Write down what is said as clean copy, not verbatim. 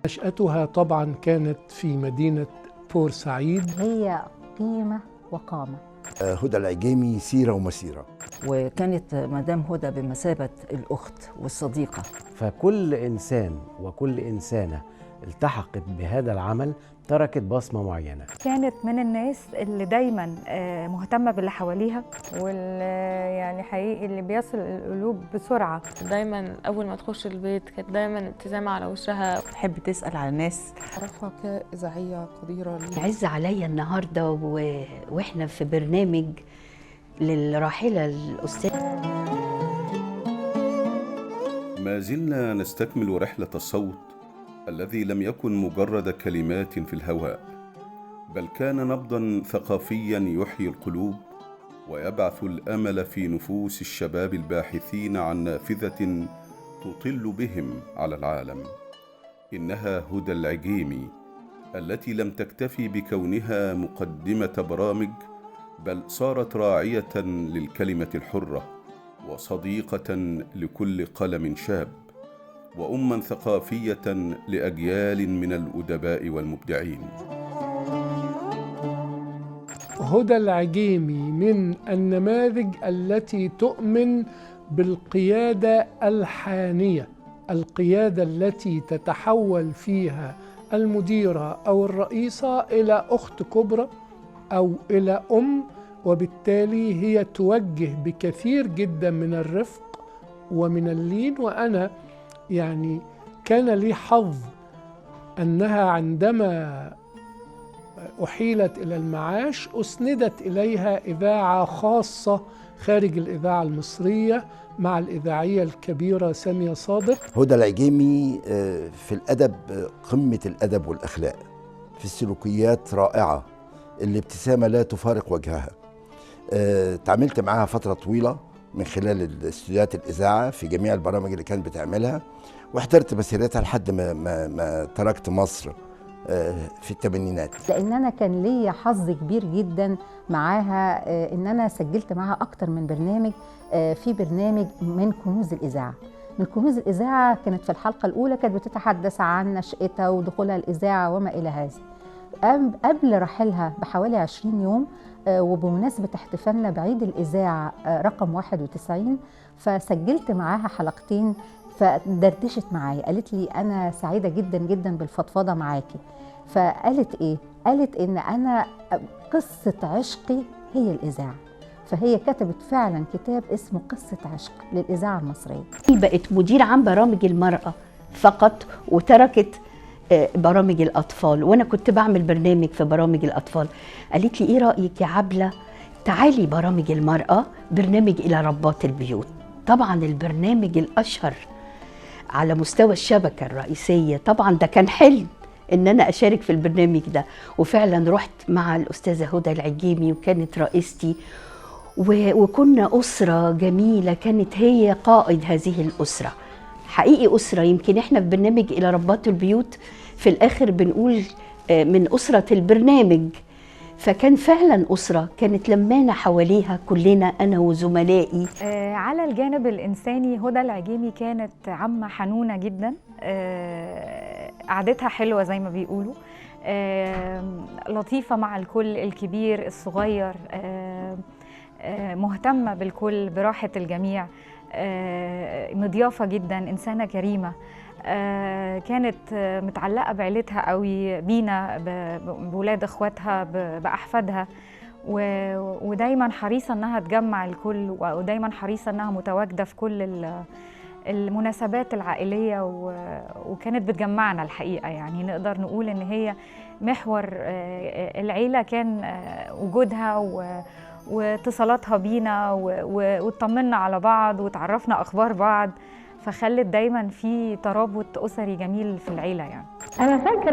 نشأتها طبعا كانت في مدينة بورسعيد. هي قيمة وقامة. هدى العجيمي سيرة ومسيرة، وكانت مدام هدى بمثابة الأخت والصديقة. فكل إنسان وكل إنسانة التحقت بهذا العمل تركت بصمة معينة. كانت من الناس اللي دايما مهتمة باللي حواليها، واللي يعني حقيقي اللي بيصل القلوب بسرعة. دايما أول ما تخش البيت كانت دايما ابتسامة على وشها، تحب تسأل على الناس. أعرفها كإذاعية قديرة. يعز عليا النهاردة وإحنا في برنامج للراحلة الأستاذة. ما زلنا نستكمل رحلة الصوت الذي لم يكن مجرد كلمات في الهواء، بل كان نبضاً ثقافياً يحيي القلوب ويبعث الأمل في نفوس الشباب الباحثين عن نافذة تطل بهم على العالم. إنها هدى العجيمي التي لم تكتفي بكونها مقدمة برامج، بل صارت راعية للكلمة الحرة وصديقة لكل قلم شاب وأماً ثقافية لأجيال من الأدباء والمبدعين. هدى العجيمي من النماذج التي تؤمن بالقيادة الحانية، القيادة التي تتحول فيها المديرة أو الرئيسة إلى أخت كبرى أو إلى وبالتالي هي توجه بكثير جدا من الرفق ومن اللين. وأنا يعني كان لي حظ أنها عندما أحيلت إلى المعاش أسندت إليها إذاعة خاصة خارج الإذاعة المصرية مع الإذاعية الكبيرة سامية صادق. هدى العجيمي في الأدب قمة الأدب والأخلاق، في السلوكيات رائعة، الابتسامة لا تفارق وجهها. تعاملت معها فترة طويلة من خلال استوديوهات الإذاعة في جميع البرامج اللي كانت بتعملها، واحترت مسيرتها لحد ما تركت مصر في الثمانينات. لأن أنا كان ليا حظ كبير جدا معاها، إن أنا سجلت معاها أكتر من برنامج. في برنامج من كنوز الإذاعة. من كنوز الإذاعة كانت في الحلقة الأولى كانت بتتحدث عن نشأتها ودخولها الإذاعة وما إلى هذا. قبل رحلها بحوالي 20 يوم وبمناسبة احتفالنا بعيد الإذاعة رقم 91، فسجلت معاها حلقتين، فدردشت معايا قالت لي أنا سعيدة جدا جدا بالفضفضة معاكي. فقالت إيه؟ قالت إن أنا قصة عشقي هي الإذاعة. فهي كتبت فعلا كتاب اسمه قصة عشق للإذاعة المصرية. بقت مدير عن برامج المرأة فقط وتركت برامج الأطفال، وأنا كنت بعمل برنامج في برامج الأطفال. قالت لي إيه رأيك يا عبلة تعالي برامج المرأة، برنامج إلى ربات البيوت. طبعا البرنامج الأشهر على مستوى الشبكة الرئيسية، طبعا ده كان حلم إن أنا أشارك في البرنامج ده، وفعلا رحت مع الأستاذة هدى العجيمي وكانت رئيستي، وكنا أسرة جميلة، كانت هي قائد هذه الأسرة. حقيقي أسرة، يمكن إحنا في برنامج إلى ربات البيوت في الآخر بنقول من أسرة البرنامج، فكان فعلا أسرة كانت لمانا حواليها كلنا أنا وزملائي. على الجانب الإنساني هدى العجيمي كانت عمة حنونة جدا، قعدتها حلوة زي ما بيقولوا، لطيفة مع الكل، الكبير الصغير، مهتمة بالكل براحة الجميع، مضيافة جدا، إنسانة كريمة. كانت متعلقة بعيلتها قوي، بينا، بولاد اخواتها، بأحفادها، ودايما حريصة انها تجمع الكل، ودايما حريصة انها متواجدة في كل المناسبات العائلية، وكانت بتجمعنا الحقيقة. يعني نقدر نقول ان هي محور العيلة كان وجودها واتصالاتها بينا، واطمنا على بعض وتعرفنا اخبار بعض، فخلت دايما في ترابط اسري جميل في العيله. يعني انا فاكره